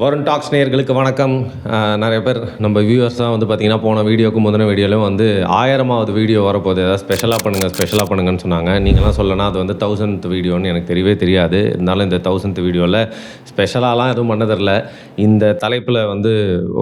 Varun tax நேயர்களுக்கு வணக்கம். நிறைய பேர் நம்ம வியூவர்ஸ் தான் வந்து பார்த்திங்கன்னா போன வீடியோக்கும் முந்தின வீடியோலையும் வந்து 1000வது வீடியோ வரப்போகுது, ஏதாவது ஸ்பெஷலாக பண்ணுங்கன்னு சொன்னாங்க. நீங்களாம் சொல்லனா அது வந்து 1000th வீடியோன்னு எனக்கு தெரியவே தெரியாது. இருந்தாலும் இந்த 1000th வீடியோவில் ஸ்பெஷலாலாம் எதுவும் பண்ண தெரில. இந்த தலைப்பில் வந்து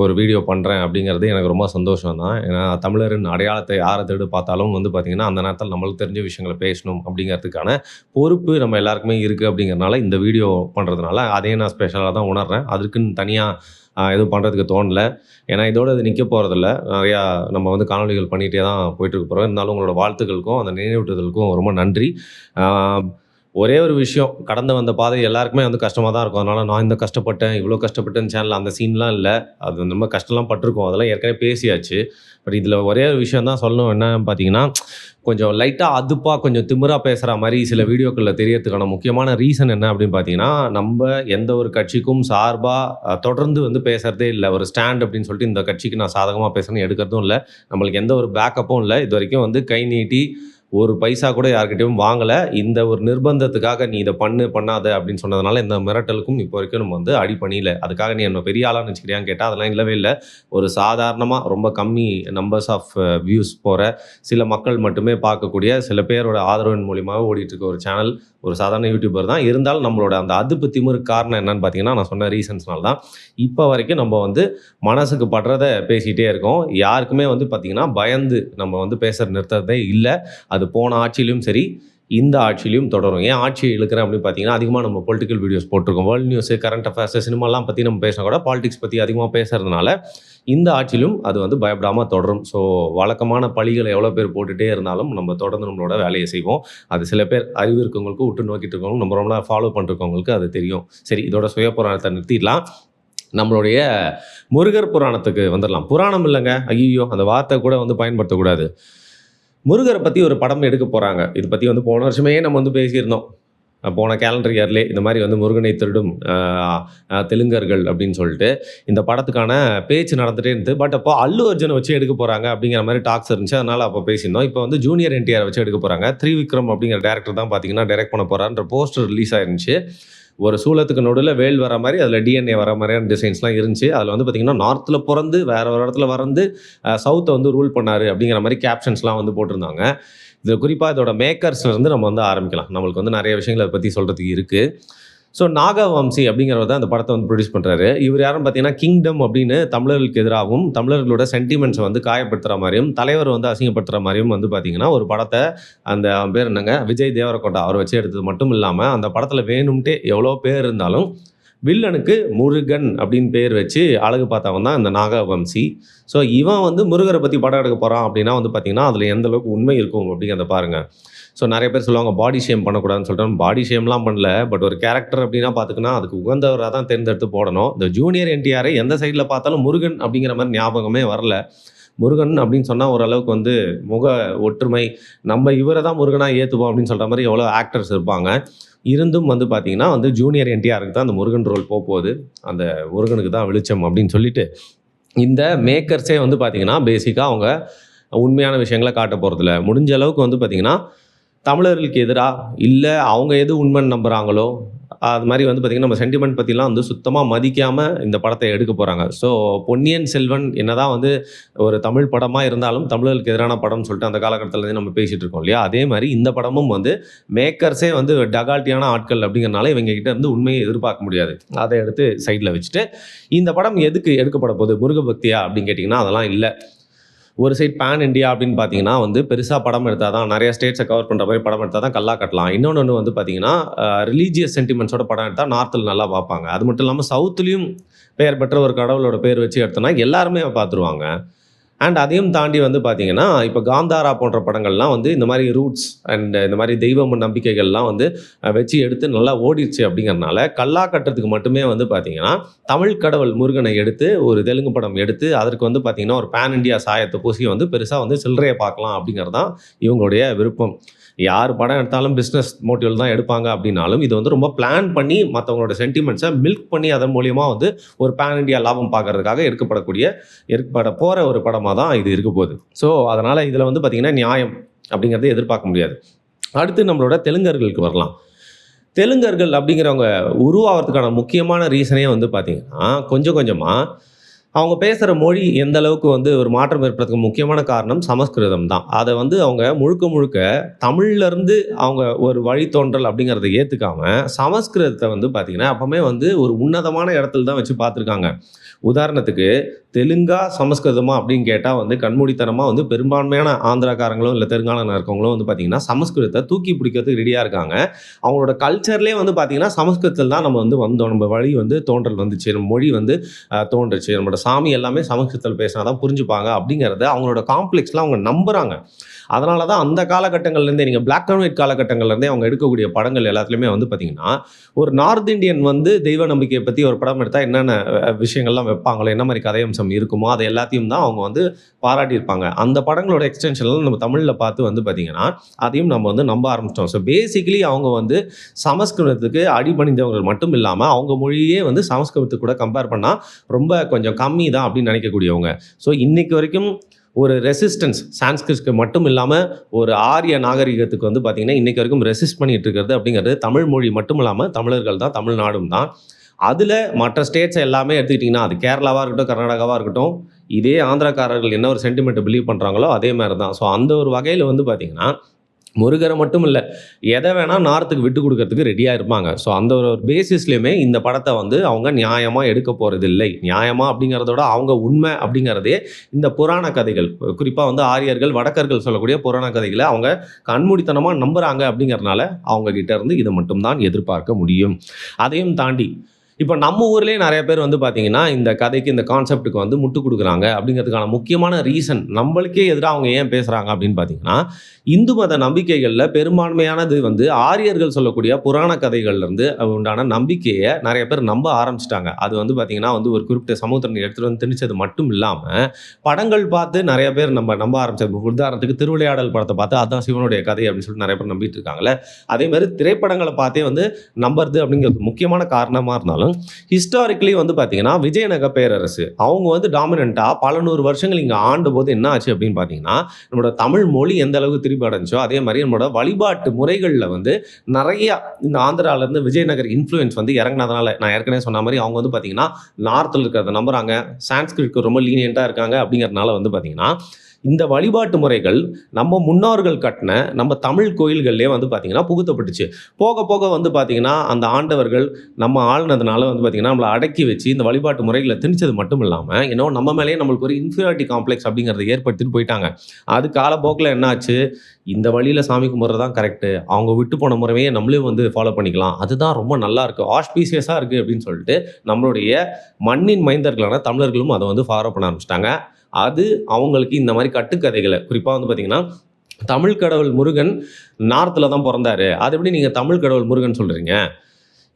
ஒரு வீடியோ பண்ணுறேன் அப்படிங்கிறது எனக்கு ரொம்ப சந்தோஷம் தான். ஏன்னா தமிழரின் அடையாளத்தை யாரை தேடி பார்த்தாலும் வந்து பார்த்திங்கன்னா அந்த நேரத்தில் நம்மளுக்கு தெரிஞ்ச விஷயங்களை பேசணும் அப்படிங்கிறதுக்கான பொறுப்பு நம்ம எல்லாருக்குமே இருக்குது. அப்படிங்கிறனால இந்த வீடியோ பண்ணுறதுனால அதையும் நான் ஸ்பெஷலாக தான் உணர்றேன். அதுக்குன்னு தனியாக எதுவும் பண்ணுறதுக்கு தோணலை. ஏன்னா இதோடு இது நிற்க போகிறதில்ல. நிறையா நம்ம வந்து காணொலிகள் பண்ணிகிட்டே தான் போயிட்டுருக்க போகிறோம். இருந்தாலும் உங்களோட வாழ்த்துக்களுக்கும் அந்த நினைவூட்டுதலுக்கும் ரொம்ப நன்றி. ஒரே ஒரு விஷயம், கடந்து வந்த பாதை எல்லாருக்குமே வந்து கஷ்டமாக தான் இருக்கும். அதனால் நான் இந்த கஷ்டப்பட்டேன், இவ்வளோ கஷ்டப்பட்டேன்னு சேனலில் அந்த சீன்லாம் இல்லை. அது ரொம்ப கஷ்டம்லாம் பட்டிருக்கோம், அதெல்லாம் ஏற்கனவே பேசியாச்சு. பட் இதில் ஒரே ஒரு விஷயம் தான் சொல்லணும். என்னன்னு பார்த்தீங்கன்னா, கொஞ்சம் லைட்டாக அதுப்பாக கொஞ்சம் திமிராக பேசுகிற மாதிரி சில வீடியோக்களில் தெரியறதுக்கான முக்கியமான ரீசன் என்ன அப்படின்னு பார்த்தீங்கன்னா, நம்ம எந்த ஒரு கட்சிக்கும் சார்பாக தொடர்ந்து வந்து பேசுகிறதே இல்லை. ஒரு ஸ்டாண்ட் அப்படின்னு சொல்லிட்டு இந்த கட்சிக்கு நான் சாதகமாக பேசுகிறேன்னு எடுக்கிறதும் இல்லை. நம்மளுக்கு எந்த ஒரு பேக்கப்பும் இல்லை. இது வரைக்கும் வந்து கை நீட்டி ஒரு பைசா கூட யார்கிட்டையும் வாங்கலை. இந்த ஒரு நிர்பந்தத்துக்காக நீ இதை பண்ணாத அப்படின்னு சொன்னதுனால இந்த மிரட்டலுக்கும் இப்போ வரைக்கும் நம்ம வந்து அடி பண்ணியில. அதுக்காக நீ என்ன பெரிய ஆளான்னு வச்சுக்கிறியான்னு கேட்டால் அதெல்லாம் இல்லவே இல்லை. ஒரு சாதாரணமாக ரொம்ப கம்மி நம்பர்ஸ் ஆஃப் வியூஸ் போகிற சில மக்கள் மட்டுமே பார்க்கக்கூடிய சில பேரோட ஆதரவின் மூலியமாக ஓடிட்டுருக்க ஒரு சேனல், ஒரு சாதாரண யூடியூபர் தான். இருந்தாலும் நம்மளோட அந்த அதுப்பு திமிருக்கு காரணம் என்னன்னு பார்த்தீங்கன்னா, நான் சொன்ன ரீசன்ஸ்னால தான். இப்போ வரைக்கும் நம்ம வந்து மனசுக்கு படுறதை பேசிகிட்டே இருக்கோம். யாருக்குமே வந்து பார்த்திங்கன்னா பயந்து நம்ம வந்து பேசுகிற நிறுத்ததே இல்லை. அது போன ஆட்சியிலும் சரி, இந்த ஆட்சியிலும் தொடரும். ஏன் ஆட்சியை இழுக்கிறேன் அப்படின்னு பார்த்தீங்கன்னா, அதிகமாக நம்ம பொலிட்டிக்கல் வீடியோஸ் போட்டிருக்கோம். வேர்ல்டு நியூஸு, கரண்ட் அஃபேர்ஸு, சினிமாலாம் பற்றி நம்ம பேசினா கூட பாலிடிக்ஸ் பற்றி அதிகமாக பேசுகிறதுனால இந்த ஆட்சியிலும் அது வந்து பயப்படாமல் தொடரும். ஸோ வழக்கமான பழிகளை எவ்வளோ பேர் போட்டுகிட்டே இருந்தாலும் நம்ம தொடர்ந்து நம்மளோட வேலையை செய்வோம். அது சில பேர் அறிவு இருக்கவங்களுக்கு, உற்று நோக்கிட்டு இருக்கவங்க, நம்ம ரொம்ப ஃபாலோ பண்ணிருக்கவங்களுக்கு அது தெரியும். சரி, இதோட சுய புராணத்தை நிறுத்திடலாம். நம்மளுடைய முருகர் புராணத்துக்கு வந்துடலாம். புராணம் இல்லைங்க, ஐயோ அந்த வார்த்தை கூட வந்து பயன்படுத்தக்கூடாது. முருகரை பற்றி ஒரு படம் எடுக்க போகிறாங்க. இது பற்றி வந்து போன வருஷமே நம்ம வந்து பேசியிருந்தோம். போன கேலண்டர் இயர்லே இந்த மாதிரி வந்து முருகனை திருடும் தெலுங்கர்கள் அப்படின்னு சொல்லிட்டு இந்த படத்துக்கான பேச்சு நடந்துகிட்டே இருந்து. பட் அப்போ அல்லு அர்ஜுனை வச்சு எடுக்க போகிறாங்க அப்படிங்கிற மாதிரி டாக்ஸ் இருந்துச்சு. அதனால் அப்போ பேசியிருந்தோம். இப்போ வந்து ஜூனியர் என்டிஆர் வச்சு எடுக்க போகிறாங்க. திரிவிக்ரம் அப்படிங்கிற டேரக்டர் தான் பார்த்தீங்கன்னா டைரக்ட் பண்ண போகிறான்ற போஸ்டர் ரிலீஸ் ஆயிருந்துச்சு. ஒரு சூலத்துக்கு நடுவில் வேல் வர மாதிரி, அதில் டிஎன்ஏ வர மாதிரியான டிசைன்ஸ்லாம் இருந்துச்சு. அதில் வந்து பார்த்திங்கன்னா நார்த்தில் பிறந்து வேறு ஒரு இடத்துல வந்து சவுத்தை வந்து ரூல் பண்ணார் அப்படிங்கிற மாதிரி கேப்ஷன்ஸ்லாம் வந்து போட்டிருந்தாங்க. இதில் குறிப்பாக இதோட மேக்கர்ஸ்லேருந்து நம்ம வந்து ஆரம்பிக்கலாம். நம்மளுக்கு வந்து நிறைய விஷயங்களை பற்றி சொல்கிறதுக்கு இருக்குது. ஸோ நாகவம்சி அப்படிங்கிறவர் தான் அந்த படத்தை வந்து ப்ரொடியூஸ் பண்ணுறாரு. இவர் யாரும் பார்த்தீங்கன்னா கிங்டம் அப்படின்னு தமிழர்களுக்கு எதிராகவும் தமிழர்களோட சென்டிமெண்ட்ஸை வந்து காயப்படுத்துகிற மாதிரியும் தலைவர் வந்து அசிங்கப்படுத்துகிற மாதிரியும் வந்து பார்த்திங்கன்னா ஒரு படத்தை, அந்த பேர் என்னங்க, விஜய் தேவரக்கோட்டா அவர் வச்சு எடுத்தது மட்டும் இல்லாமல் அந்த படத்தில் வேணும்ட்டே எவ்வளோ பேர் இருந்தாலும் வில்லனுக்கு முருகன் அப்படின்னு பேர் வச்சு அழகு பார்த்தவன் தான் இந்த நாகவம்சி. ஸோ இவன் வந்து முருகரை பற்றி படம் எடுக்க போகிறான் அப்படின்னா வந்து பார்த்திங்கன்னா அதில் எந்த அளவுக்கு உண்மை இருக்கும் அப்படிங்கிறத பாருங்கள். ஸோ நிறைய பேர் சொல்லுவாங்க பாடி ஷேம் பண்ணக்கூடாதுன்னு சொல்லிட்டு. பாடி ஷேம்லாம் பண்ணல. பட் ஒரு கேரக்டர் அப்படின்னா பார்த்துக்குன்னா அதுக்கு உகந்தவராக தான் தேர்ந்தெடுத்து போடணும். இந்த ஜூனியர் என்டிஆரை எந்த சைடில் பார்த்தாலும் முருகன் அப்படிங்கிற மாதிரி ஞாபகமே வரல. முருகன் அப்படின்னு சொன்னால் ஓரளவுக்கு வந்து முக ஒற்றுமை, நம்ம இவரை தான் முருகனாக ஏற்றுப்போம் அப்படின்னு சொல்கிற மாதிரி எவ்வளோ ஆக்டர்ஸ் இருப்பாங்க. இருந்தும் வந்து பார்த்திங்கன்னா வந்து ஜூனியர் என்டிஆருக்கு தான் அந்த முருகன் ரோல் போகுது. அந்த முருகனுக்கு தான் வெளிச்சம் அப்படின்னு சொல்லிட்டு இந்த மேக்கர்ஸே வந்து பார்த்திங்கன்னா பேசிக்காக அவங்க உண்மையான விஷயங்களை காட்ட போகிறதில்ல. முடிஞ்ச அளவுக்கு வந்து பார்த்திங்கன்னா தமிழர்களுக்கு எதிராக இல்லை அவங்க எது உண்மைன்னு நம்புகிறாங்களோ அது மாதிரி வந்து பார்த்திங்கன்னா நம்ம சென்டிமெண்ட் பற்றிலாம் வந்து சுத்தமாக மதிக்காமல் இந்த படத்தை எடுக்க போகிறாங்க. ஸோ பொன்னியின் செல்வன் என்னதான் வந்து ஒரு தமிழ் படமாக இருந்தாலும் தமிழர்களுக்கு எதிரான படம்னு சொல்லிட்டு அந்த காலகட்டத்தில் நம்ம பேசிகிட்டு இருக்கோம் இல்லையா? அதே மாதிரி இந்த படமும் வந்து மேக்கர்ஸே வந்து டகால்ட்டியான ஆட்கள் அப்படிங்கிறனால இவங்க கிட்ட இருந்து உண்மையை எதிர்பார்க்க முடியாது. அதை எடுத்து சைடில் வச்சுட்டு இந்த படம் எதுக்கு எடுக்கப்பட போகுது, முருக பக்தியா அப்படின்னு கேட்டிங்கன்னா அதெல்லாம் இல்லை. ஒரு சைட் பேன் இண்டியா அப்படின்னு பார்த்தீங்கன்னா வந்து பெருசாக படம் எடுத்தால் தான், நிறைய ஸ்டேட்ஸை கவர் பண்ணுற மாதிரி படம் எடுத்தால் தான் கல்லா கட்டலாம். இன்னொன்று வந்து பார்த்தீங்கன்னா ரிலீஜியஸ் சென்டிமெண்ட்ஸோட படம் எடுத்தால் நார்த்தில் நல்லா பார்ப்பாங்க. அது மட்டும் இல்லாமல் சவுத்துலேயும் பெயர் பெற்ற ஒரு கடவுளோட பேர் வச்சு எடுத்தோன்னா எல்லாருமே பார்த்துருவாங்க. அண்ட் அதையும் தாண்டி வந்து பார்த்திங்கன்னா இப்போ காந்தாரா போன்ற படங்கள்லாம் வந்து இந்த மாதிரி ரூட்ஸ் அண்ட் இந்த மாதிரி தெய்வம் நம்பிக்கைகள்லாம் வந்து வச்சு எடுத்து நல்லா ஓடிடுச்சு. அப்படிங்கிறனால கல்லா கட்டுறதுக்கு மட்டுமே வந்து பார்த்திங்கன்னா தமிழ் கடவுள் முருகனை எடுத்து ஒரு தெலுங்கு படம் எடுத்து அதற்கு வந்து பார்த்திங்கன்னா ஒரு பேன் இண்டியா சாயத்தை பூசி வந்து பெருசாக வந்து சில்லறையை பார்க்கலாம் அப்படிங்கிறது தான் இவங்களுடைய விருப்பம். யார் படம் எடுத்தாலும் பிஸ்னஸ் மோட்டிவ் தான் எடுப்பாங்க அப்படின்னாலும் இது வந்து ரொம்ப பிளான் பண்ணி மற்றவங்களோட சென்டிமெண்ட்ஸை மில்க் பண்ணி அதன் மூலியமாக வந்து ஒரு பேன் இண்டியா லாபம் பார்க்கறதுக்காக எடுக்கப்பட போகிற ஒரு படமாக தான் இது இருக்க போகுது. ஸோ அதனால் இதில் வந்து பார்த்திங்கன்னா நியாயம் அப்படிங்கிறத எதிர்பார்க்க முடியாது. அடுத்து நம்மளோட தெலுங்கர்களுக்கு வரலாம். தெலுங்கர்கள் அப்படிங்கிறவங்க உருவாகிறதுக்கான முக்கியமான ரீசனே வந்து பார்த்தீங்கன்னா, கொஞ்சம் கொஞ்சமா அவங்க பேசுகிற மொழி எந்த அளவுக்கு வந்து ஒரு மாற்றம் ஏற்படுறதுக்கு முக்கியமான காரணம் சமஸ்கிருதம் தான். அதை வந்து அவங்க முழுக்க முழுக்க தமிழ்லேருந்து அவங்க ஒரு வழித்தோன்றல் அப்படிங்கிறத ஏற்றுக்காம, சமஸ்கிருதத்தை வந்து பார்த்தீங்கன்னா, அப்பவுமே வந்து ஒரு உன்னதமான இடத்துல தான் வச்சு பார்த்துருக்காங்க. உதாரணத்துக்கு தெலுங்கா, சமஸ்கிருதமா அப்படின்னு கேட்டா வந்து கண்மூடித்தனமா வந்து பெரும்பான்மையான ஆந்திராக்காரங்களும், இல்ல தெலுங்கானால இருக்கவங்களும் வந்து பார்த்தீங்கன்னா, சமஸ்கிருதத்த தூக்கி பிடிக்கிறதுக்கு ரெடியா இருக்காங்க. அவங்களோட கல்ச்சர்லயே வந்து பார்த்தீங்கன்னா, சமஸ்கிருதத்துல தான் நம்ம வந்து வந்தோம். நம்ம வழி வந்து தோன்றல் வந்துச்சு. நம்ம மொழி வந்து தோன்றுச்சு. நம்மளோட சாமி எல்லாமே சமஸ்கிருதத்துல பேசினா தான் புரிஞ்சுப்பாங்க அப்படிங்கிறத அவங்களோட காம்ப்ளெக்ஸ்ல அவங்க நம்புறாங்க. அதனால தான் அந்த காலகட்டங்கள்லேருந்தே நீங்க பிளாக் அண்ட் ஒயிட் காலகட்டங்கள்லேருந்தே அவங்க எடுக்கக்கூடிய படங்கள் எல்லாத்துலயுமே வந்து பார்த்தீங்கன்னா, ஒரு நார்த் இண்டியன் வந்து தெய்வ நம்பிக்கைய பத்தி ஒரு படம் எடுத்தா என்னென்ன விஷயங்கள்லாம் வைப்பாங்களோ, என்ன மாரி கதையம்சம் இருக்குமோ, அது எல்லாத்தையும் தான் அவங்க வந்து பாராட்டியிருப்பாங்க. அந்த படங்களோட எக்ஸ்டென்ஷன்ல நம்ம தமிழ்ல பார்த்து வந்து பார்த்தீங்கன்னா, அதையும் நம்ம வந்து நம்ப ஆரம்பிச்சிட்டோம். ஸோ பேசிக்கலி அவங்க வந்து சமஸ்கிருதத்துக்கு அடிபணிந்தவர்கள் மட்டும் இல்லாம, அவங்க மொழியே வந்து சமஸ்கிருதத்துக்கு கூட கம்பேர் பண்ணா ரொம்ப கொஞ்சம் கம்மி தான் அப்படின்னு நினைக்கக்கூடியவங்க. ஸோ இன்னைக்கு வரைக்கும் ஒரு ரெசிஸ்டன்ஸ் சான்ஸ்கிரிட்க்கு மட்டும் இல்லாம, ஒரு ஆரிய நாகரிகத்துக்கு வந்து பார்த்தீங்கன்னா, இன்னைக்கு வரைக்கும் ரெசிஸ்ட் பண்ணிட்டு இருக்கிறது அப்படிங்கிறது தமிழ் மொழி மட்டும் இல்லாம தமிழர்கள் தான், தமிழ்நாடும் தான். அதுல மற்ற ஸ்டேட்ஸ் எல்லாமே எடுத்துக்கிட்டீங்கன்னா, அது கேரளாவா இருக்கட்டும், கர்நாடகாவா இருக்கட்டும், இதே ஆந்திராக்காரர்கள் என்ன ஒரு சென்டிமென்ட்ட பிலீவ் பண்றாங்களோ, அதே மாரி தான். ஸோ அந்த ஒரு வகையில வந்து பார்த்தீங்கன்னா, முருகரை மட்டும் இல்ல, எத வேணா நார்த்துக்கு விட்டு குடுக்கறதுக்கு ரெடியா இருப்பாங்க. ஸோ அந்த ஒரு பேசிஸ்லயுமே இந்த படத்த வந்து அவங்க நியாயமா எடுக்க போறதில்லை. நியாயமா அப்படிங்கிறத விட அவங்க உண்மை அப்படிங்கிறதே இந்த புராண கதைகள். குறிப்பா வந்து ஆரியர்கள், வடக்கர்கள் சொல்லக்கூடிய புராண கதைகள அவங்க கண்மூடித்தனமா நம்புறாங்க அப்படிங்கிறனால, அவங்க கிட்ட இருந்து இத மட்டும் தான் எதிர்பார்க்க முடியும். அதையும் தாண்டி இப்ப நம்ம ஊர்லயே நெறைய பேர் வந்து பார்த்தீங்கன்னா, இந்த கதைக்கு, இந்த கான்செப்ட்க்கு வந்து முட்டு குடுக்குறாங்க அப்படிங்கிறதுக்கான முக்கியமான ரீசன் நம்மளுக்கே எதிரா அவங்க ஏன் பேசுறாங்க அப்படின்னு பார்த்தீங்கன்னா, இந்து மத நம்பிக்கைகள்ல பெரும்பான்மையானது வந்து ஆரியர்கள் சொல்லக்கூடிய புராண கதைகள்லேருந்து உண்டான நம்பிக்கைய நெறைய பேர் நம்ப ஆரம்பிச்சுட்டாங்க. அது வந்து பார்த்தீங்கன்னா வந்து ஒரு குறிப்பிட்ட சமூகத்தினர் எடுத்துட்டு வந்து திணிச்சது மட்டும் இல்லாம, படங்கள் பார்த்து நெறைய பேர் நம்ப ஆரம்பிச்சது. உதாரணத்துக்கு திருவிளையாடல் படத்த பார்த்து அதான் சிவனுடைய கதை அப்படின்னு சொல்லிட்டு நெறைய பேர் நம்பிட்டு இருக்காங்கல்ல. அதே மாரி திரைப்படங்கள பார்த்தே வந்து நம்புறது அப்படிங்கிறது முக்கியமான காரணமா இருந்தாலும், ஹிஸ்டாரிக்கலி வந்து பார்த்தீங்கன்னா, விஜயநகர பேரரசு அவங்க வந்து டாமினன்ட்டா பல 100 வருஷங்கள் இங்க ஆண்டபோது என்ன ஆச்சு அப்படின்னு பார்த்தீங்கன்னா, நம்மளோட தமிழ் மொழி எந்த அளவுக்கு திருப்பி அடைஞ்சுச்சோ, அதே மாரி நம்மளோட வழிபாட்டு முறைகள்ல வந்து நெறைய இந்த ஆந்திராலேருந்து விஜயநகர் இன்ஃப்ளூயன்ஸ் வந்து இறங்குனதுனால, நான் ஏற்கனவே சொன்ன மாரி அவங்க வந்து பார்த்தீங்கன்னா, நார்த்ல இருக்கிறத நம்புறாங்க. சான்ஸ்கிரிட்க்கு ரொம்ப லீனியன்ட்டா இருக்காங்க அப்படிங்கிறதுனால வந்து பார்த்தீங்கன்னா, இந்த வழிபாட்டு முறைகள் நம்ம முன்னோர்கள் கட்டின நம்ம தமிழ் கோயில்கள்லயே வந்து பார்த்தீங்கன்னா புகுத்தப்பட்டுச்சு. போக போக வந்து பார்த்தீங்கன்னா, அந்த ஆண்டவர்கள் நம்ம ஆளுனதுனால வந்து பார்த்தீங்கன்னா, நம்மள அடக்கி வச்சு இந்த வழிபாட்டு முறைகள திணிச்சது மட்டும் இல்லாம, என்னவோ நம்ம மேலேயே நம்மளுக்கு ஒரு இன்ஃபீரியாரிட்டி காம்ப்ளெக்ஸ் அப்படிங்கிறத ஏற்படுத்திட்டு போயிட்டாங்க. அது காலப்போக்குல என்ன ஆச்சு, இந்த வழியில சாமி கும்பிடுறது தான் கரெக்ட்டு. அவங்க விட்டு போன முறையே நம்மளே வந்து ஃபாலோ பண்ணிக்கலாம். அதுதான் ரொம்ப நல்லா இருக்கு. ஆஸ்பீசியஸா இருக்கு அப்படின்னு சொல்லிட்டு, நம்மளுடைய மண்ணின் மைந்தர்களான தமிழர்களும் அத வந்து ஃபாலோ பண்ண ஆரம்பிச்சுட்டாங்க. அது அவங்களுக்கு இந்த மாரி கட்டுக்கதைகள குறிப்பா வந்து பார்த்தீங்கன்னா, தமிழ் கடவுள் முருகன் நார்த்ல தான் பொறந்தாரு. அது எப்படி நீங்க தமிழ் கடவுள் முருகன் சொல்றீங்க?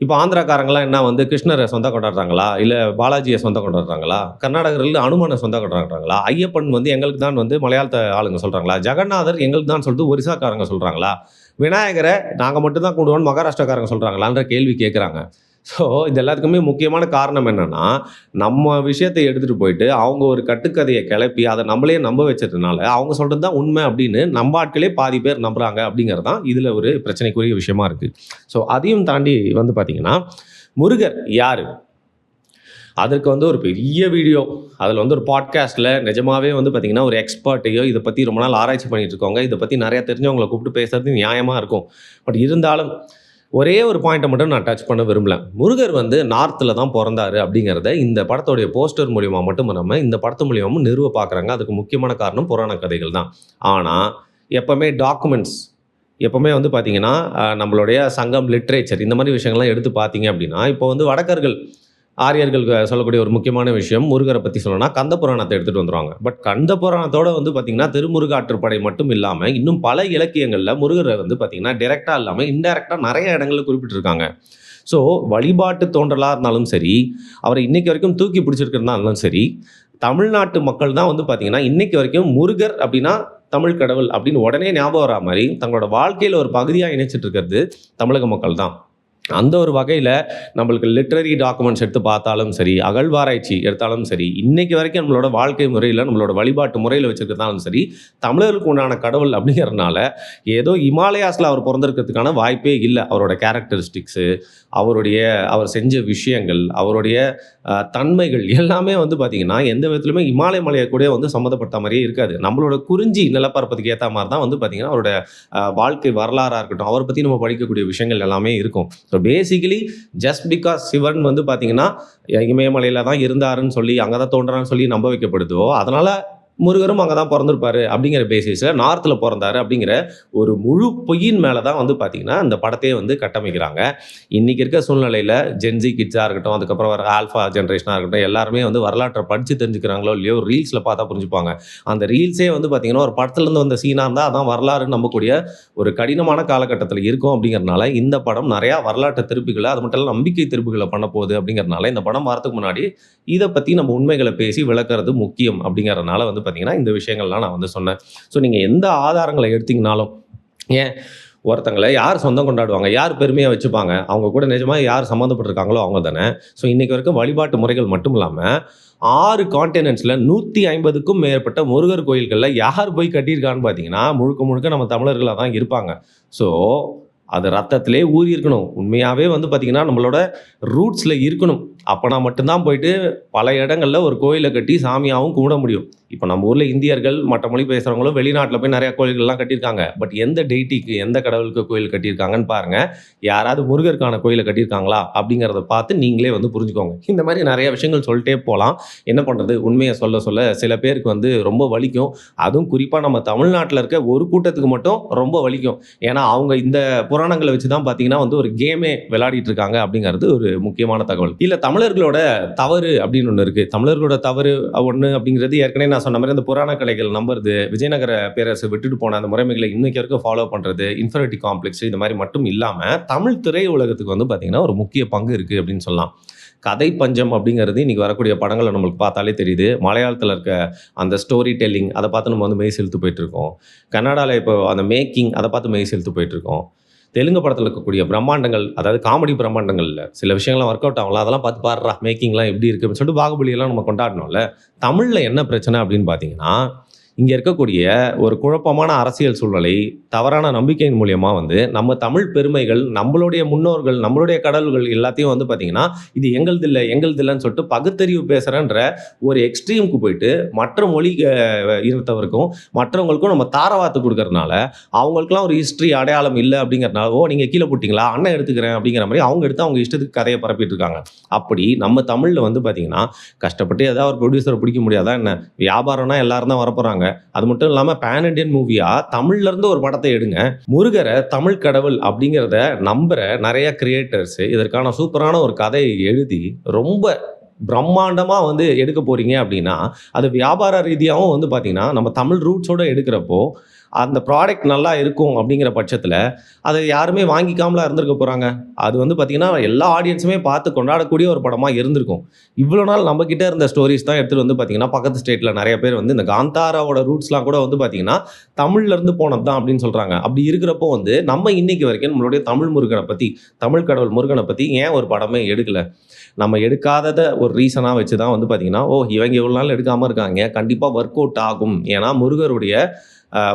இப்ப ஆந்திராக்காரங்கலாம் என்ன வந்து கிருஷ்ணர சொந்தம் கொண்டாடுறாங்களா? இல்ல பாலாஜிய சொந்தம் கொண்டாடுறாங்களா? கர்நாடகர்ல அனுமன சொந்தம் கொண்டாடுறாங்களா? ஐயப்பன் வந்து எங்களுக்கு தான் வந்து மலையாளத்த ஆளுங்க சொல்றாங்களா? ஜெகநாதர் எங்களுக்கு தான் சொல்லிட்டு ஒரிசாக்காரங்க சொல்றாங்களா? விநாயகர நாங்க மட்டும் தான் கும்பிடுவோம்னு மகாராஷ்டிராக்காரங்க சொல்றாங்களான்ற கேள்வி கேட்குறாங்க. ஸோ இது எல்லாத்துக்குமே முக்கியமான காரணம் என்னன்னா, நம்ம விஷயத்த எடுத்துட்டு போயிட்டு, அவங்க ஒரு கட்டுக்கதைய கெளப்பி, அத நம்மளே நம்ப வச்சதுனால, அவங்க சொல்றது தான் உண்மை அப்படின்னு நம்ம ஆட்களே பாதி பேர் நம்புறாங்க அப்படிங்கிறது தான் இதுல ஒரு பிரச்சனைக்குரிய விஷயமா இருக்கு. ஸோ அதையும் தாண்டி வந்து பார்த்தீங்கன்னா, முருகர் யாரு? அதற்கு வந்து ஒரு பெரிய வீடியோ, அதில வந்து ஒரு பாட்காஸ்ட்ல நிஜமாவே வந்து பார்த்தீங்கன்னா, ஒரு எக்ஸ்பர்ட்டையோ இத பத்தி ரொம்ப நாள் ஆராய்ச்சி பண்ணிட்டு இருக்கவங்க, இத பத்தி நெறைய தெரிஞ்சவங்கள கூப்பிட்டு பேசுறது நியாயமா இருக்கும். பட் இருந்தாலும் ஒரே ஒரு பாயிண்ட்ட மட்டும் நான் டச் பண்ண விரும்பல. முருகர் வந்து நார்த்ல தான் பொறந்தாரு அப்படிங்கிறத இந்த படத்தோடைய போஸ்டர் மூலியமா மட்டும் இல்லாம, இந்த படத்து மூலியமாவும் நிறுவ பார்க்குறாங்க. அதுக்கு முக்கியமான காரணம் புராண கதைகள் தான். ஆனா, எப்பவுமே டாக்குமெண்ட்ஸ் எப்பவுமே வந்து பார்த்தீங்கன்னா, நம்மளுடைய சங்கம், லிட்ரேச்சர் இந்த மாரி விஷயங்கள்லாம் எடுத்து பார்த்தீங்க அப்படின்னா, இப்போ வந்து வடக்கர்கள் ஆரியர்கள் சொல்லக்கூடிய ஒரு முக்கியமான விஷயம் முருகரை பத்தி சொல்லணும்னா, கந்த புராணத்த எடுத்துட்டு வந்துருவாங்க. பட் கந்த புராணத்தோட வந்து பார்த்தீங்கன்னா, திருமுருகாற்றுப்படை மட்டும் இல்லாம, இன்னும் பல இலக்கியங்கள்ல முருகர வந்து பார்த்தீங்கன்னா, டைரக்ட்டா இல்லாம இன்டைரக்ட்டா நெறைய இடங்கள்ல குறிப்பிட்டிருக்காங்க. ஸோ வழிபாட்டு தோன்றலா இருந்தாலும் சரி, அவர இன்னைக்கு வரைக்கும் தூக்கி பிடிச்சிருக்கிறதா இருந்தாலும் சரி, தமிழ்நாட்டு மக்கள் தான் வந்து பார்த்தீங்கன்னா, இன்னைக்கு வரைக்கும் முருகர் அப்படின்னா தமிழ் கடவுள் அப்படின்னு உடனே ஞாபகம் வரா மாரி, தங்களோட வாழ்க்கையில ஒரு பகுதியா இணைச்சிட்டு இருக்கிறது தமிழக மக்கள் தான். அந்த ஒரு வகையில் நம்மளுக்கு லிட்ரரி டாக்குமெண்ட்ஸ் எடுத்து பார்த்தாலும் சரி, அகழ்வாராய்ச்சி எடுத்தாலும் சரி, இன்னைக்கு வரைக்கும் நம்மளோட வாழ்க்கை முறையில், நம்மளோட வழிபாட்டு முறையில் வச்சுருக்கிறதாலும் சரி, தமிழர்களுக்கு உண்டான கடவுள் அப்படிங்கிறதுனால ஏதோ இமாலயாஸில் அவர் பிறந்திருக்கிறதுக்கான வாய்ப்பே இல்லை. அவரோட கேரக்டரிஸ்டிக்ஸு, அவர் செஞ்ச விஷயங்கள், அவருடைய தன்மைகள் எல்லாமே வந்து பார்த்திங்கன்னா எந்த விதத்துலையுமே இமாலய மலையை கூட வந்து சம்மந்தப்பட்ட மாதிரியே இருக்காது. நம்மளோட குறிஞ்சி நிலப்பரப்பத்துக்கு ஏற்ற மாதிரி தான் வந்து பார்த்திங்கன்னா அவரோட வாழ்க்கை வரலாறாக இருக்கட்டும், அவரை பற்றி நம்ம படிக்கக்கூடிய விஷயங்கள் எல்லாமே இருக்கும். So basically just because Sivan வந்து பார்த்திங்கன்னா இமயமலையில் தான் இருந்தாருன்னு சொல்லி, அங்கே தான் தோன்றான்னு சொல்லி நம்ப வைக்கப்படுதோ, அதனால் முருகரும் அங்கே தான் பிறந்திருப்பாரு அப்படிங்கிற பேசிஸில் நார்த்தில் பிறந்தாரு அப்படிங்கிற ஒரு முழு பொய்யின் மேலே தான் வந்து பார்த்திங்கன்னா இந்த படத்தையே வந்து கட்டமைக்கிறாங்க. இன்றைக்கி இருக்க சூழ்நிலையில் ஜென்சி கிட்ஸாக இருக்கட்டும், அதுக்கப்புறம் வர ஆல்ஃபா ஜென்ரேஷனாக இருக்கட்டும், எல்லாருமே வந்து வரலாற்றை படித்து தெரிஞ்சுக்கிறாங்களோ இல்லையோ, ரீல்ஸில் பார்த்தா புரிஞ்சுப்பாங்க. அந்த ரீல்ஸே வந்து பார்த்திங்கன்னா ஒரு படத்துலேருந்து வந்த சீனாக இருந்தால் அதான் வரலாறுன்னு நம்பக்கூடிய ஒரு கடினமான காலகட்டத்தில் இருக்கும். அப்படிங்கிறதுனால இந்த படம் நிறையா வரலாற்று திருப்புகளை, அது மட்டும் இல்லை நம்பிக்கை திருப்புகளை பண்ண போகுது. அப்படிங்கிறதுனால இந்த படம் வரதுக்கு முன்னாடி இதை பற்றி நம்ம உண்மைகளை பேசி விளக்குறது முக்கியம். அப்படிங்கிறதுனால வந்து பார்த்தீங்கன்னா இந்த விஷயங்கள்லாம் நான் வந்து சொன்னேன். ஸோ நீங்கள் எந்த ஆதாரங்களை எடுத்தீங்கனாலும், ஏன் ஒருத்தங்களை யார் சொந்தம் கொண்டாடுவாங்க, யார் பெருமையாக வச்சுப்பாங்க, அவங்க கூட நிஜமாக யார் சம்மந்தப்பட்டிருக்காங்களோ அவங்க தானே. ஸோ இன்றைக்கி வரைக்கும் வழிபாட்டு முறைகள் மட்டும் இல்லாமல் 6 கான்டினென்ட்ஸில் 150க்கும் மேற்பட்ட முருகர் கோயில்களில் யார் போய் கட்டியிருக்கான்னு பார்த்தீங்கன்னா முழுக்க முழுக்க நம்ம தமிழர்களாக தான் இருப்பாங்க. ஸோ அது ரத்தத்திலே ஊறி இருக்கணும். உண்மையாகவே வந்து பார்த்திங்கன்னா நம்மளோட ரூட்ஸில் இருக்கணும். அப்போனா மட்டும்தான் போயிட்டு பல இடங்களில் ஒரு கோயிலை கட்டி சாமியாகவும் கும்பிட முடியும். இப்போ நம்ம ஊரில் இந்தியர்கள், மற்ற மொழி பேசுகிறவங்களும் வெளிநாட்டில் போய் நிறையா கோயில்கள்லாம் கட்டியிருக்காங்க. பட் எந்த டெய்ட்டிக்கு, எந்த கடவுளுக்கு கோயில் கட்டியிருக்காங்கன்னு பாருங்கள். யாராவது முருகருக்கான கோயிலை கட்டியிருக்காங்களா அப்படிங்கிறத பார்த்து நீங்களே வந்து புரிஞ்சுக்கோங்க. இந்த மாதிரி நிறைய விஷயங்கள் சொல்லிட்டே போகலாம். என்ன பண்ணுறது, உண்மையை சொல்ல சொல்ல சில பேருக்கு வந்து ரொம்ப வலிக்கும். அதுவும் குறிப்பாக நம்ம தமிழ்நாட்டில் இருக்க ஒரு கூட்டத்துக்கு மட்டும் ரொம்ப வலிக்கும். ஏன்னா அவங்க இந்த புராணங்களை வச்சு தான் பார்த்தீங்கன்னா வந்து ஒரு கேமே விளையாடிட்டு இருக்காங்க அப்படிங்கிறது ஒரு முக்கியமான தகவல். இல்லை தமிழர்களோட தவறு அப்படின்னு ஒன்று இருக்குது. தமிழர்களோட தவறு ஒன்று அப்படிங்கிறது ஏற்கனவே நான் சொன்ன மாதிரி அந்த புராண கலைகள் நம்புறது, விஜயநகர பேரரசு விட்டுட்டு போன அந்த முறைமைகளை இன்னைக்கு வரைக்கும் ஃபாலோ பண்ணுறது, இன்ஃபெரிட்டி காம்ப்ளெக்ஸ், இது மாதிரி மட்டும் இல்லாமல் தமிழ் திரை உலகத்துக்கு வந்து பார்த்திங்கன்னா ஒரு முக்கிய பங்கு இருக்குது அப்படின்னு சொல்லலாம். கதை பஞ்சம் அப்படிங்கிறது இன்றைக்கி வரக்கூடிய படங்களை நம்மளுக்கு பார்த்தாலே தெரியுது. மலையாளத்தில் இருக்க அந்த ஸ்டோரி டெல்லிங் அதை பார்த்து நம்ம வந்து மெய் செலுத்து போயிட்டுருக்கோம். கன்னடாவில் இப்போ அந்த மேக்கிங் அதை பார்த்து மெய் செலுத்து போயிட்டுருக்கோம். தெலுங்கு படத்தில் இருக்கக்கூடிய பிரம்மாண்டங்கள், அதாவது காமெடி பிரம்மாண்டங்களில் சில விஷயங்கள்லாம் ஒர்க் அவுட் ஆகலாம். அதெல்லாம் பார்த்து பாடுறா மேக்கிங்லாம் எப்படி இருக்குது அப்படின்னு சொல்லிட்டு பாகுபலியெல்லாம் நம்ம கொண்டாடணும்ல. தமிழில் என்ன பிரச்சனை அப்படின்னு பார்த்தீங்கன்னா, இங்கே இருக்கக்கூடிய ஒரு குழப்பமான அரசியல் சூழ்நிலை, தவறான நம்பிக்கையின் மூலியமாக வந்து நம்ம தமிழ் பெருமைகள், நம்மளுடைய முன்னோர்கள், நம்மளுடைய கடவுள்கள் எல்லாத்தையும் வந்து பார்த்திங்கன்னா இது எங்களுதில்லைன்னு சொல்லிட்டு பகுத்தறிவு பேசுகிறேன்ற ஒரு எக்ஸ்ட்ரீமுக்கு போயிட்டு மற்ற மொழி இனத்தவருக்கும் மற்றவங்களுக்கும் நம்ம தாரவாத்து கொடுக்கறதுனால அவங்களுக்குலாம் ஒரு ஹிஸ்ட்ரி அடையாளம் இல்லை அப்படிங்கிறதுனால, ஓ நீங்கள் கீழே போட்டிங்களா, அண்ணன் எடுத்துக்கிறேன் அப்படிங்கிற மாதிரி அவங்க எடுத்து அவங்க இஷ்டத்துக்கு கதையை பரப்பிட்டு இருக்காங்க. அப்படி நம்ம தமிழில் வந்து பார்த்திங்கன்னா கஷ்டப்பட்டு ஏதாவது ஒரு ப்ரொடியூசரை பிடிக்க முடியாதா என்ன? வியாபாரம்னா எல்லாரும் தான் வரப்போகிறாங்க. அது மட்டும் இல்லாமல் பேன் இண்டியன் மூவியா தமிழ்லேருந்து ஒரு படத்தை எடுங்க. முருகரை தமிழ் கடவுள் அப்படிங்கிறத நம்புகிற நிறைய கிரியேட்டர்ஸ் இதற்கான சூப்பரான ஒரு கதையை எழுதி ரொம்ப பிரம்மாண்டமாக வந்து எடுக்க போகிறீங்க அப்படின்னா, அது வியாபார ரீதியாகவும் வந்து பார்த்திங்கன்னா நம்ம தமிழ் ரூட்ஸோடு எடுக்கிறப்போ அந்த ப்ராடக்ட் நல்லா இருக்கும் அப்படிங்கிற பட்சத்தில் அதை யாருமே வாங்கிக்காமலாம் இருந்திருக்க போகிறாங்க. அது வந்து பார்த்திங்கன்னா எல்லா ஆடியன்ஸுமே பார்த்து கொண்டாடக்கூடிய ஒரு படமாக இருந்திருக்கும். இவ்வளோ நாள் நம்மக்கிட்ட இருந்த ஸ்டோரிஸ் தான் எடுத்துகிட்டு வந்து பார்த்திங்கன்னா பக்கத்து ஸ்டேட்டில் நிறைய பேர் வந்து இந்த காந்தாராவோட ரூட்ஸ்லாம் கூட வந்து பார்த்திங்கன்னா தமிழ்லேருந்து போனது தான் அப்படின்னு சொல்கிறாங்க. அப்படி இருக்கிறப்போ வந்து நம்ம இன்றைக்கி வரைக்கும் நம்மளுடைய தமிழ் முருகனை பற்றி, தமிழ் கடவுள் முருகனை பற்றி ஏன் ஒரு படமே எடுக்கலை? நம்ம எடுக்காததை ஒரு ரீசனாக வச்சு தான் வந்து பார்த்திங்கன்னா, இவங்க இவ்வளோ நாள் எடுக்காமல் இருக்காங்க, கண்டிப்பாக ஒர்க் அவுட் ஆகும். ஏன்னா முருகருடைய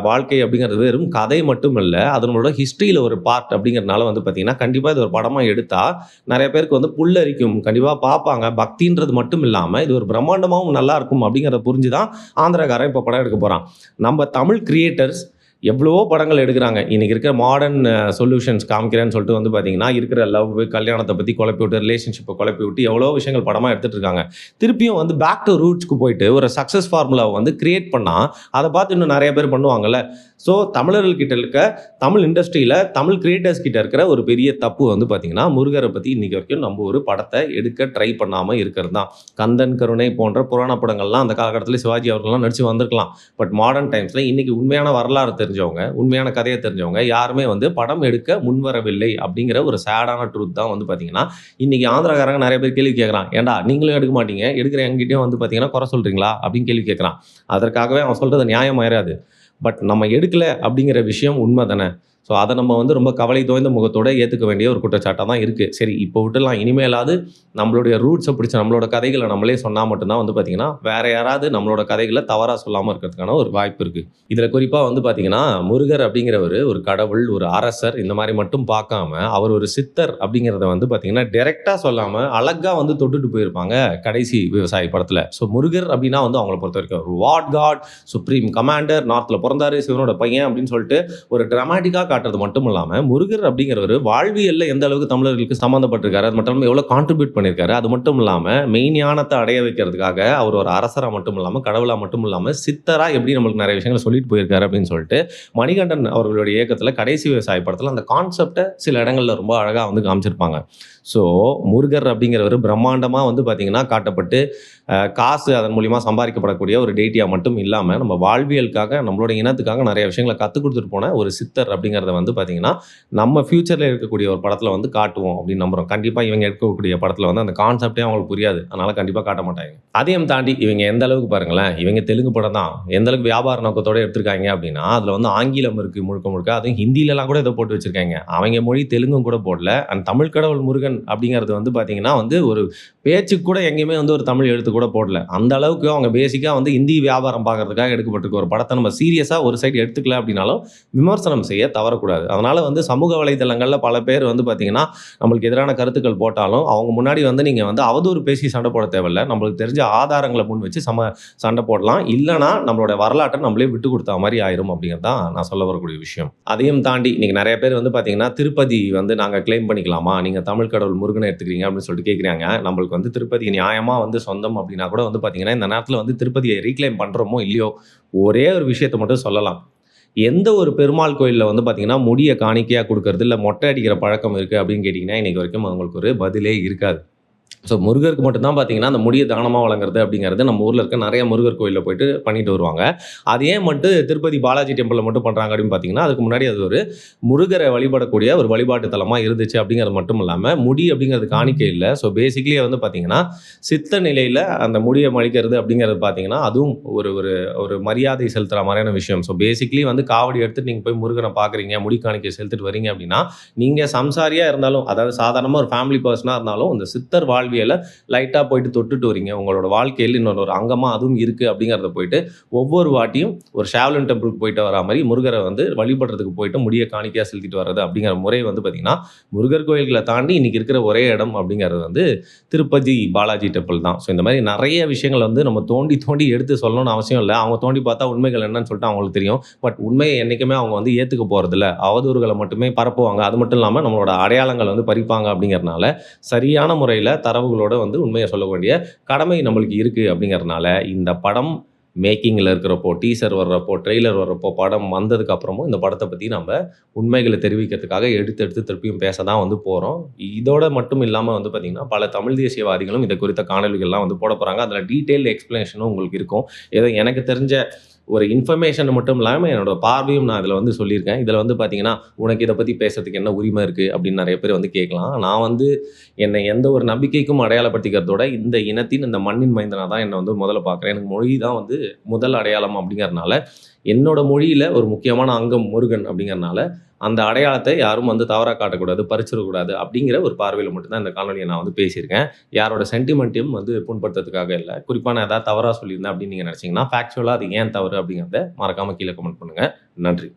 வாழ்க்கை அப்படிங்கிறது வெறும் கதை மட்டும் இல்லை, அதனோட ஹிஸ்ட்ரியில் ஒரு பார்ட் அப்படிங்கிறதுனால வந்து பார்த்திங்கன்னா கண்டிப்பாக இது ஒரு படமாக எடுத்தால் நிறைய பேருக்கு வந்து புல்லரிக்கும், கண்டிப்பாக பார்ப்பாங்க. பக்தின்றது மட்டும் இல்லாமல் இது ஒரு பிரம்மாண்டமாகவும் நல்லாயிருக்கும் அப்படிங்கிறத புரிஞ்சு தான் ஆந்திராக்காரன் இப்போ படம் எடுக்க போகிறான். நம்ம தமிழ் கிரியேட்டர்ஸ் எவ்வளவோ படங்கள் எடுக்கிறாங்க. இன்றைக்கி இருக்கிற மாடர்ன் சொல்யூஷன்ஸ் காமிக்கிறேன்னு சொல்லிட்டு வந்து பார்த்திங்கன்னா இருக்கிற லவ், கல்யாணத்தை பற்றி குழப்பி விட்டு, ரிலேஷன்ஷிப்பை குழப்பி விட்டு எவ்வளோ விஷயங்கள் படமாக எடுத்துகிட்டு இருக்காங்க. திருப்பியும் வந்து பேக் டு ரூட்ஸ்க்கு போயிட்டு ஒரு சக்ஸஸ் ஃபார்முலாவை வந்து கிரியேட் பண்ணால் அதை பார்த்து இன்னும் நிறைய பேர் பண்ணுவாங்கள்ல. ஸோ தமிழர்கள்கிட்ட இருக்க, தமிழ் இண்டஸ்ட்ரியில் தமிழ் கிரியேட்டர்ஸ் கிட்ட இருக்கிற ஒரு பெரிய தப்பு வந்து பார்த்திங்கன்னா முருகரை பற்றி இன்றைக்கி வரைக்கும் நம்ம ஒரு படத்தை எடுக்க ட்ரை பண்ணாமல் இருக்கிறது தான். கந்தன், கருணை போன்ற புராண படங்கள்லாம் அந்த காலகட்டத்தில் சிவாஜி அவர்கள்லாம் நடித்து வந்திருக்கலாம். பட் மாடர்ன் டைம்ஸில் இன்றைக்கி உண்மையான வரலாறு தெரிஞ்சவங்க, உண்மையான கதையை தெரிஞ்சவங்க யாருமே வந்து படம் எடுக்க முன்வரவில்லை அப்படிங்கிற ஒரு சேடான ட்ரூத் தான் வந்து பார்த்திங்கன்னா இன்றைக்கி ஆந்திராக்காரங்க நிறைய பேர் கேள்வி கேட்குறான். ஏன்டா நீங்களும் எடுக்க மாட்டீங்க, எடுக்கிற எங்கிட்டையும் வந்து பார்த்திங்கன்னா குறை சொல்கிறீங்களா அப்படின்னு கேள்வி கேட்குறான். அதற்காகவே அவன் சொல்கிறது நியாயமாயிராது. பட் நம்ம எடுக்கலை அப்படிங்கிற விஷயம் உண்மை தானே. ஸோ அதை நம்ம வந்து ரொம்ப கவலை தோய்ந்த முகத்தோட ஏற்றுக்க வேண்டிய ஒரு குற்றச்சாட்டாக தான் இருக்குது. சரி இப்போ விட்டுலாம், இனிமேலாவது நம்மளுடைய ரூட்ஸை பிடிச்ச நம்மளோட கதைகளை நம்மளே சொன்னால் மட்டும்தான் வந்து பார்த்திங்கன்னா வேறு யாராவது நம்மளோட கதைகளை தவறாக சொல்லாமல் இருக்கிறதுக்கான ஒரு வாய்ப்பு இருக்குது. இதில் குறிப்பாக வந்து பார்த்திங்கன்னா முருகர் அப்படிங்கிறவர் ஒரு கடவுள், ஒரு அரசர் இந்த மாதிரி மட்டும் பார்க்காம அவர் ஒரு சித்தர் அப்படிங்கிறத வந்து பார்த்திங்கன்னா டைரெக்டாக சொல்லாமல் அழகாக வந்து தொட்டுட்டு போயிருப்பாங்க கடைசி விவசாயி படத்தில். ஸோ முருகர் அப்படின்னா வந்து அவங்கள பொறுத்த வரைக்கும் ஒரு வாட் காட், சுப்ரீம் கமாண்டர், நார்த்தில் பிறந்தாரு, சிவனோட பையன் அப்படின்னு சொல்லிட்டு ஒரு டிராமாட்டிக்காக காட்டுறது மட்டும் இல்லாமல் முருகர் அப்படிங்கிறவர் வாழ்வியலில் எந்த அளவுக்கு தமிழர்களுக்கு சம்மந்தப்பட்டிருக்காரு, அது மட்டும் இல்லாமல் எவ்வளோ கான்ட்ரிபியூட் பண்ணியிருக்காரு, அது மட்டும் இல்லாமல் மெயின் ஞானத்தை அடைய வைக்கிறதுக்காக அவர் ஒரு அரசராக மட்டும் இல்லாமல் கடவுளாக மட்டும் இல்லாமல் சித்தராக எப்படி நம்மளுக்கு நிறைய விஷயங்களை சொல்லிட்டு போயிருக்காரு அப்படின்னு சொல்லிட்டு மணிகண்டன் அவர்களுடைய இயக்கத்தில் கடைசி விவசாய படத்தில் அந்த கான்செப்டை சில இடங்களில் ரொம்ப அழகாக வந்து காமிச்சிருப்பாங்க. ஸோ முருகர் அப்படிங்கிறவர் பிரம்மாண்டமாக வந்து பார்த்திங்கன்னா காட்டப்பட்டு காசு அதன் மூலிமா சம்பாதிக்கப்படக்கூடிய ஒரு டேட்டியாக மட்டும் இல்லாமல் நம்ம வாழ்வியலுக்காக நம்மளோட இனத்துக்காக நிறைய விஷயங்களை கற்றுக் கொடுத்துட்டு போன ஒரு சித்தர் அப்படிங்கிறத வந்து பார்த்திங்கன்னா நம்ம ஃப்யூச்சரில் இருக்கக்கூடிய ஒரு படத்தில் வந்து காட்டுவோம் அப்படின்னு நம்புகிறோம். கண்டிப்பாக இவங்க எடுக்கக்கூடிய படத்தில் வந்து அந்த கான்செப்டே அவங்களுக்கு புரியாது, அதனால் கண்டிப்பாக காட்ட மாட்டாங்க. அதையும் தாண்டி இவங்க எந்த அளவுக்கு பாருங்களேன், இவங்க தெலுங்கு படம் தான் எந்த அளவுக்கு வியாபார நோக்கத்தோடு எடுத்திருக்காங்க அப்படின்னா அதில் வந்து ஆங்கிலம் இருக்குது முழுக்க முழுக்க, அதுவும் ஹிந்திலலாம் கூட இதை போட்டு வச்சுருக்காங்க. அவங்க மொழி தெலுங்கும் கூட போடல. அந்த தமிழ் கடவுள் முருகன் அப்படிங்கிறது வந்து பார்த்திங்கன்னா வந்து ஒரு பேச்சுக்கு கூட எங்கேயுமே வந்து ஒரு தமிழ் எழுத்து கூட போடல. அந்த அளவுக்கு அவங்க பேசிக்காக வந்து இந்தி வியாபாரம் பார்க்கறதுக்காக எடுக்கப்பட்டிருக்க ஒரு படத்தை நம்ம சீரியஸாக ஒரு சைடு எடுத்துக்கல அப்படின்னாலும் விமர்சனம் செய்ய தவறக்கூடாது. அதனால் வந்து சமூக வலைதளங்களில் பல பேர் வந்து பார்த்திங்கன்னா நம்மளுக்கு எதிரான கருத்துக்கள் போட்டாலும் அவங்க முன்னாடி வந்து நீங்கள் வந்து அவதூறு பேசி சண்டை போட தேவையில்லை. நம்மளுக்கு தெரிஞ்ச ஆதாரங்களை முன் வச்சு சண்டை போடலாம். இல்லைனா நம்மளோட வரலாற்றை நம்மளே விட்டு கொடுத்தா மாதிரி ஆயிரும் அப்படிங்கிறது தான் நான் சொல்ல வரக்கூடிய விஷயம். அதையும் தாண்டி இன்றைக்கி நிறைய பேர் வந்து பார்த்திங்கன்னா திருப்பதி வந்து நாங்கள் கிளைம் பண்ணிக்கலாமா, நீங்கள் தமிழ் கடவுள் முருகனை எடுத்துக்கிறீங்க அப்படின்னு சொல்லிட்டு கேட்குறாங்க. நம்மளுக்கு வந்து திருப்பதி நியாயமாக வந்து சொந்தம் அப்படின்னா கூட வந்து பார்த்திங்கன்னா இந்த நேரத்தில் வந்து திருப்பதியை ரீக்ளைம் பண்ணுறோமோ இல்லையோ ஒரே ஒரு விஷயத்தை மட்டும் சொல்லலாம். எந்த ஒரு பெருமாள் கோயிலில் வந்து பார்த்திங்கன்னா முடியை காணிக்கையாக கொடுக்கறது இல்லை மொட்டை அடிக்கிற பழக்கம் இருக்குது அப்படின்னு கேட்டிங்கன்னா இன்றைக்கி வரைக்கும் அவங்களுக்கு ஒரு பதிலே இருக்காது. ஸோ முருகருக்கு மட்டும்தான் பார்த்திங்கன்னா அந்த முடியை தானமாக வழங்குறது அப்படிங்கிறது நம்ம ஊரில் இருக்க நிறைய முருகர் கோயிலில் போயிட்டு பண்ணிட்டு வருவாங்க. அது ஏன் மட்டும் திருப்பதி பாலாஜி டெம்பிளில் மட்டும் பண்ணுறாங்க அப்படின்னு பார்த்திங்கன்னா அதுக்கு முன்னாடி அது ஒரு முருகரை வழிபடக்கூடிய ஒரு வழிபாட்டு தலமாக இருந்துச்சு அப்படிங்கிறது மட்டும் இல்லாமல் முடி அப்படிங்கிறது காணிக்கை இல்லை. ஸோ பேசிக்கலி வந்து பார்த்திங்கன்னா சித்த நிலையில் அந்த முடியை மழிக்கிறது அப்படிங்கிறது பார்த்திங்கன்னா அதுவும் ஒரு ஒரு ஒரு மரியாதை செலுத்துகிற மாதிரியான விஷயம். ஸோ பேசிக்கலி வந்து காவடி எடுத்துகிட்டு நீங்கள் போய் முருகனை பார்க்குறீங்க, முடி காணிக்கை செலுத்திட்டு வரீங்க அப்படின்னா நீங்கள் சம்சாரியாக இருந்தாலும், அதாவது சாதாரணமாக ஒரு ஃபேமிலி பர்சனாக இருந்தாலும் இந்த சித்தர் வாழ்வியலை லைட்டாக போயிட்டு தொட்டுட்டு வரீங்க, உங்களோட வாழ்க்கையில் இன்னொரு ஒரு அங்கமாக அதுவும் இருக்குது அப்படிங்கிறத போயிட்டு ஒவ்வொரு வாட்டியும் ஒரு ஷாவ்லின் டெம்பிளுக்கு போயிட்டு வரா மாதிரி முருகரை வந்து வழிபடுறதுக்கு போயிட்டு முடியை காணிக்கையாக செலுத்திட்டு வர்றது அப்படிங்கிற முறை வந்து பார்த்திங்கன்னா முருகர் கோயில்களை தாண்டி இன்றைக்கி இருக்கிற ஒரே இடம் அப்படிங்கிறது வந்து திருப்பதி பாலாஜி டெம்பிள் தான். ஸோ இந்த மாதிரி நிறைய விஷயங்கள் வந்து நம்ம தோண்டி தோண்டி எடுத்து சொல்லணும்னு அவசியம் இல்லை. அவங்க தோண்டி பார்த்தா உண்மைகள் என்னன்னு சொல்லிட்டு அவங்களுக்கு தெரியும். பட் உண்மையை என்றைக்குமே அவங்க வந்து ஏற்றுக்க போகிறதில்ல, அவதூறுகளை மட்டுமே பரப்புவாங்க. அது மட்டும் இல்லாமல் நம்மளோட அடையாளங்கள் வந்து பறிப்பாங்க. அப்படிங்கிறதுனால சரியான முறையில் தரவுகளோட வந்து உண்மையை சொல்ல வேண்டிய கடமை நம்மளுக்கு இருக்குது. அப்படிங்கிறதுனால இந்த படம் மேக்கிங்கில் இருக்கிறப்போ, டீசர் வர்றப்போ, ட்ரெய்லர் வர்றப்போ, படம் வந்ததுக்கு அப்புறமும் இந்த படத்தை பற்றி நம்ம உண்மைகளை தெரிவிக்கிறதுக்காக எடுத்து திருப்பியும் பேச தான் வந்து போகிறோம். இதோட மட்டும் இல்லாமல் வந்து பார்த்திங்கன்னா பல தமிழ் தேசியவாதிகளும் இதை குறித்த காணொலிகள்லாம் வந்து போட போகிறாங்க. அதில் டீட்டெயில் எக்ஸ்ப்ளனேஷனும் உங்களுக்கு இருக்கும். ஏதோ எனக்கு தெரிஞ்ச ஒரு இன்ஃபர்மேஷன் மட்டும் இல்லாமல் என்னோட பார்வையும் நான் இதில் வந்து சொல்லியிருக்கேன். இதில் வந்து பார்த்திங்கன்னா உனக்கு இதை பற்றி பேசுறதுக்கு என்ன உரிமை இருக்குது அப்படின்னு நிறைய பேர் வந்து கேட்கலாம். நான் வந்து என்னை எந்த ஒரு நம்பிக்கைக்கும் அடையாளப்படுத்திக்கிறதோட இந்த இனத்தின் இந்த மண்ணின் மைந்தனாக தான் என்னை வந்து முதல்ல பார்க்குறேன். எனக்கு மொழி தான் வந்து முதல் அடையாளம் அப்படிங்கிறதுனால என்னோட மொழியில் ஒரு முக்கியமான அங்கம் முருகன் அப்படிங்கிறதுனால அந்த அடையாளத்தை யாரும் வந்து தவறாக காட்டக்கூடாது, பறிச்சிடக்கூடாது அப்படிங்கிற ஒரு பார்வையில் மட்டும்தான் இந்த காணொலியை நான் வந்து பேசியிருக்கேன். யாரோட சென்டிமெண்ட்டையும் வந்து புண்படுத்துறதுக்காக இல்லை. குறிப்பாக நான் ஏதாவது தவறாக சொல்லியிருந்தேன் அப்படின்னு நீங்கள் நினச்சிங்கன்னா ஃபேக்சுவலாக அது ஏன் தவறு அப்படிங்கிறத மறக்காமல் கீழே கமெண்ட் பண்ணுங்கள். நன்றி.